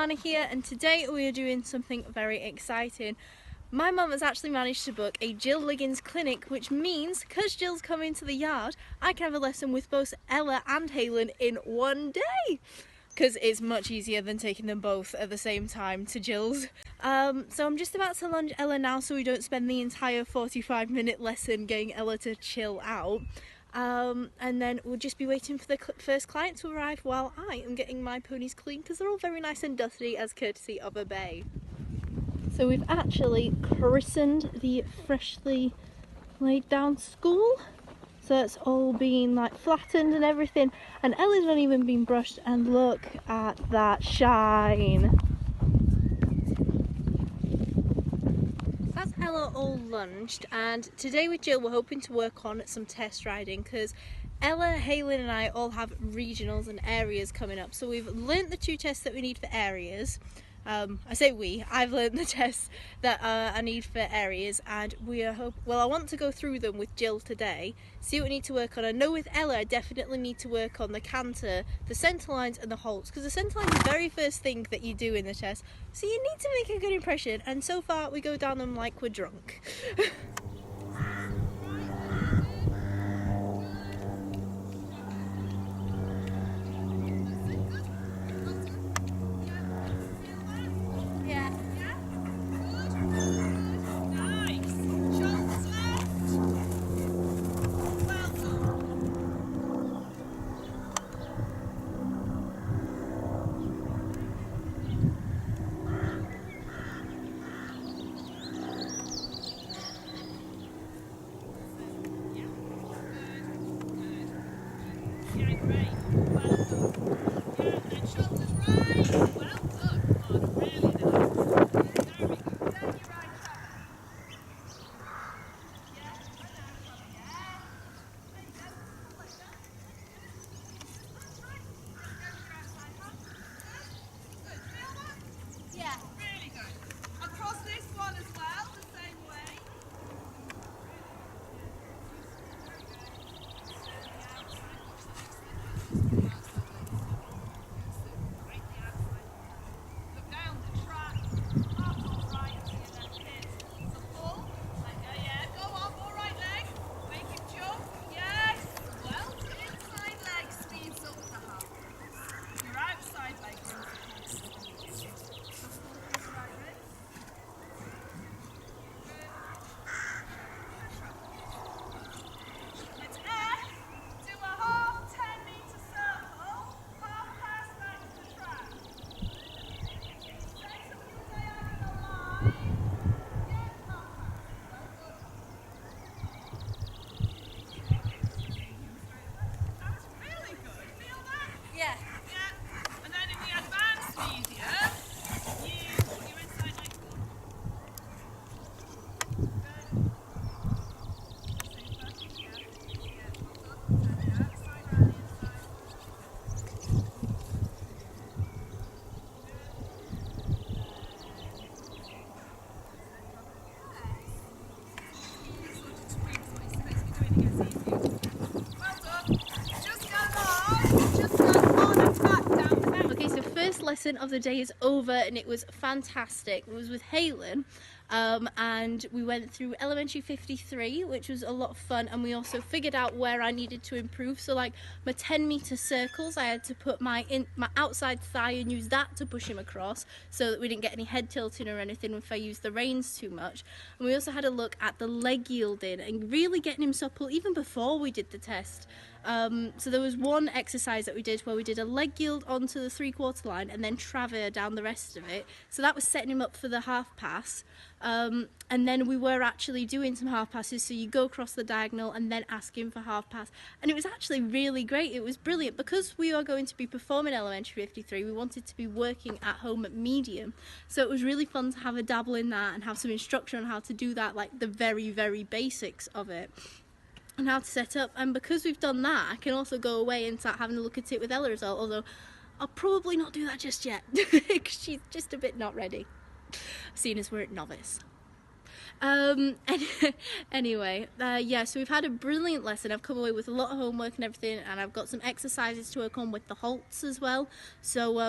Alanna here, and today we are doing something very exciting. My mum has actually managed to book a Gill Liggins clinic, which means because Gill's coming to the yard, I can have a lesson with both Ella and Halen in one day, because it's much easier than taking them both at the same time to Gill's. So I'm just about to lunge Ella now so we don't spend the entire 45-minute lesson getting Ella to chill out. And then we'll just be waiting for the first client to arrive while I am getting my ponies clean, because they're all very nice and dusty as courtesy of a bay. So we've actually christened the freshly laid down school. So it's all been like flattened and everything, and Ella's not even been brushed, and look at that shine. That's Ella all lunged, and today with Gill we're hoping to work on some test riding, because Ella, Halen and I all have regionals and areas coming up. So we've learnt the 2 tests that we need for areas. I say I've learned the tests that I need for areas, and I want to go through them with Gill today, see what we need to work on. I know with Ella I definitely need to work on the canter, the centre lines and the halts, because the centre line is the very first thing that you do in the test, so you need to make a good impression, and so far we go down them like we're drunk. Lesson of the day is over, and it was fantastic. It was with Halen, and we went through elementary 53, which was a lot of fun, and we also figured out where I needed to improve. So like my 10-meter circles, I had to put my outside thigh and use that to push him across, so that we didn't get any head tilting or anything if I used the reins too much. And we also had a look at the leg yielding and really getting him supple even before we did the test. So there was one exercise that we did where we did a leg yield onto the 3/4 line and then traver down the rest of it. So that was setting him up for the half pass. And then we were actually doing some half passes, so you go across the diagonal and then ask him for half pass. And it was actually really great. It was brilliant. Because we are going to be performing elementary 53, we wanted to be working at home at medium. So it was really fun to have a dabble in that and have some instruction on how to do that, like the very, very basics of it, and how to set up. And because we've done that, I can also go away and start having a look at it with Ella as well, although I'll probably not do that just yet because she's just a bit not ready, seeing as we're at novice. Anyway, yeah, so we've had a brilliant lesson. I've come away with a lot of homework and everything, and I've got some exercises to work on with the halts as well. So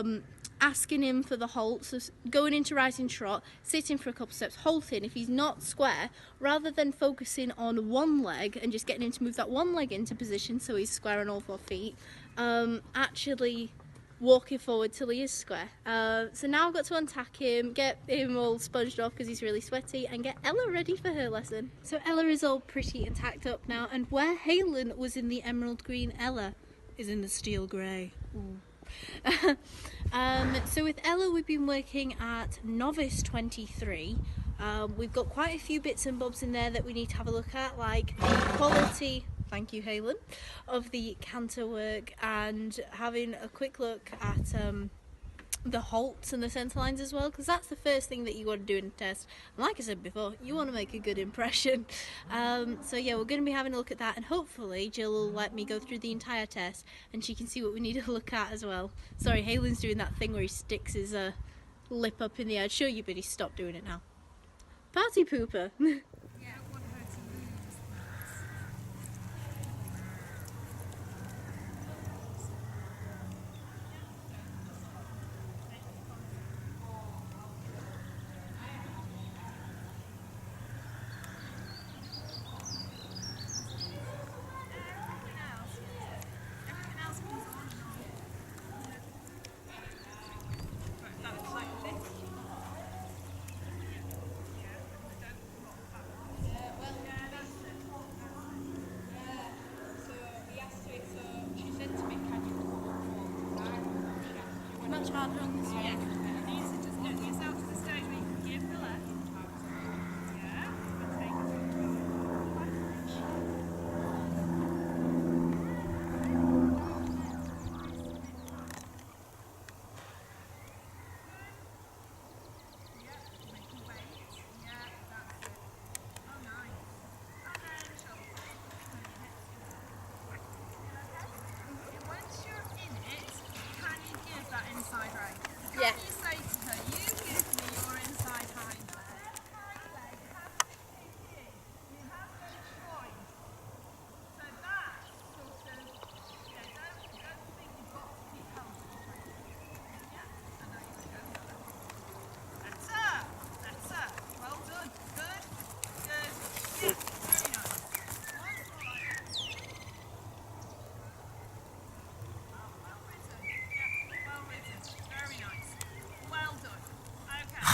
asking him for the halt, so going into rising trot, sitting for a couple steps, halting if he's not square, rather than focusing on one leg and just getting him to move that one leg into position so he's square on all 4 feet, actually walking forward till he is square. So now I've got to untack him, get him all sponged off because he's really sweaty, and get Ella ready for her lesson. So Ella is all pretty and tacked up now, and where Halen was in the emerald green, Ella is in the steel grey. So with Ella we've been working at novice 23. We've got quite a few bits and bobs in there that we need to have a look at, like the quality, thank you Halen, of the canter work, and having a quick look at the halts and the centre lines as well, because that's the first thing that you want to do in a test. And like I said before, you want to make a good impression. So yeah, we're going to be having a look at that, and hopefully Gill will let me go through the entire test and she can see what we need to look at as well. Sorry, Halen's doing that thing where he sticks his lip up in the air. I'd show you, but he's stopped doing it now. Party pooper. Much harder on this one. Yeah. You need to just get yourself to the stage where you can give the left. Yeah. And take it through. Yeah. Make your weight. Yeah, that's it. Oh, nice. And then shoulder. Okay. Once you're in it, can you give that inside right? Yeah. Can you say to her, you give me your inside hind leg. Hind leg has to kick in. You have no choice. So that's sort of, yeah, don't think you've got to keep helping. Yeah, I know you go. Better. Better. Well done. Good. Good. Yeah, very nice. One more like that. Well written. Yeah, well written. Very nice. Well done. Okay.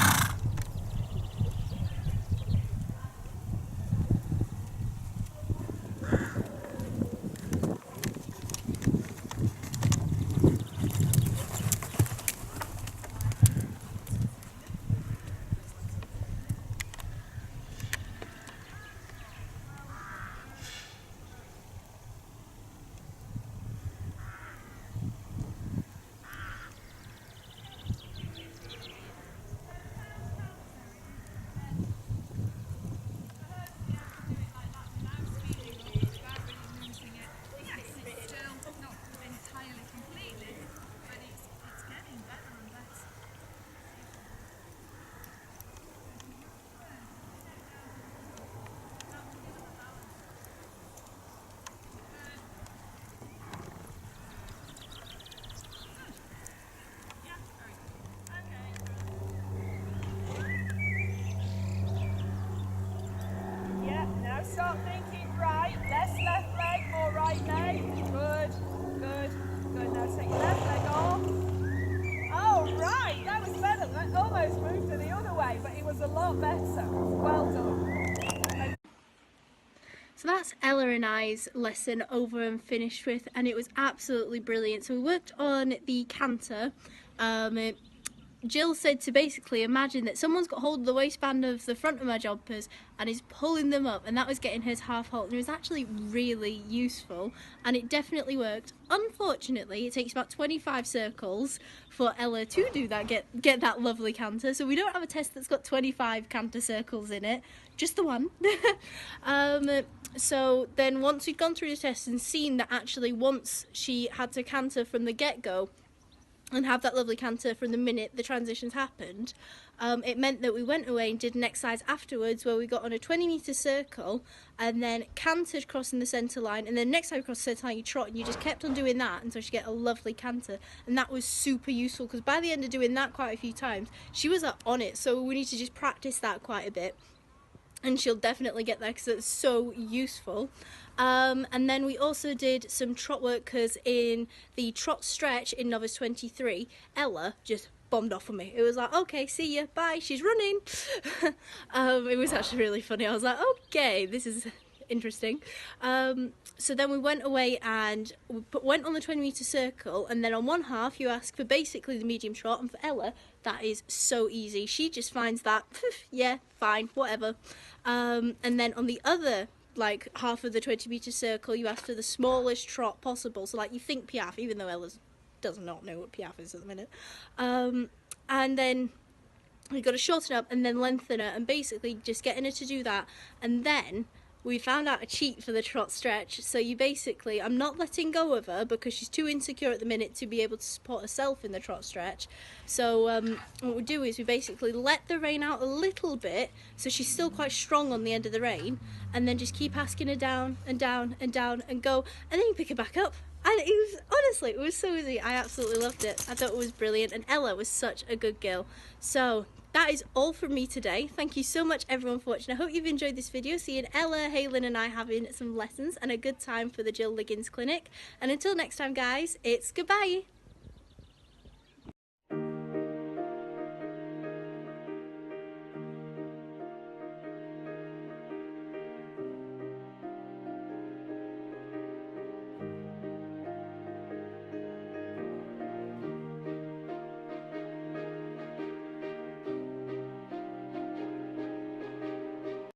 Now start thinking right, less left leg, more right leg. Good, good, good. Now take your left leg off. Oh, right, that was better. That almost moved to the other way, but it was a lot better. Well done. So that's Ella and I's lesson over and finished with, and it was absolutely brilliant. So we worked on the canter. Gill said to basically imagine that someone's got hold of the waistband of the front of my jumpers and is pulling them up, and that was getting her to half halt, and it was actually really useful, and it definitely worked. Unfortunately, it takes about 25 circles for Ella to do that, get that lovely canter, so we don't have a test that's got 25 canter circles in it, just the one. So then once we'd gone through the test and seen that actually once she had to canter from the get-go, and have that lovely canter from the minute the transitions happened, it meant that we went away and did an exercise afterwards where we got on a 20-metre circle and then cantered crossing the centre line, and then next time you cross the centre line you trot, and you just kept on doing that until she get a lovely canter. And that was super useful because by the end of doing that quite a few times she was on it, so we need to just practice that quite a bit, and she'll definitely get there because it's so useful. And then we also did some trot work because in the trot stretch in novice 23, Ella just bombed off on me. It was like, okay, see ya, bye, she's running. It was actually really funny. I was like, okay, this is interesting. So then we went away and we went on the 20-metre circle, and then on one half you ask for basically the medium trot, and for Ella that is so easy. She just finds that, yeah, fine, whatever. And then on the other like half of the 20-metre circle you ask for the smallest trot possible, so like you think piaffe, even though Ella does not know what piaffe is at the minute. And then we got to shorten up and then lengthen her, and basically just getting her to do that. And then we found out a cheat for the trot stretch. So you basically, I'm not letting go of her because she's too insecure at the minute to be able to support herself in the trot stretch. So what we do is we basically let the rein out a little bit so she's still quite strong on the end of the rein, and then just keep asking her down and down and down and go, and then you pick her back up. And it was, honestly, it was so easy. I absolutely loved it. I thought it was brilliant, and Ella was such a good girl. So that is all from me today. Thank you so much everyone for watching. I hope you've enjoyed this video, seeing Ella, Halen and I having some lessons and a good time for the Gill Liggins clinic. And until next time guys, it's goodbye.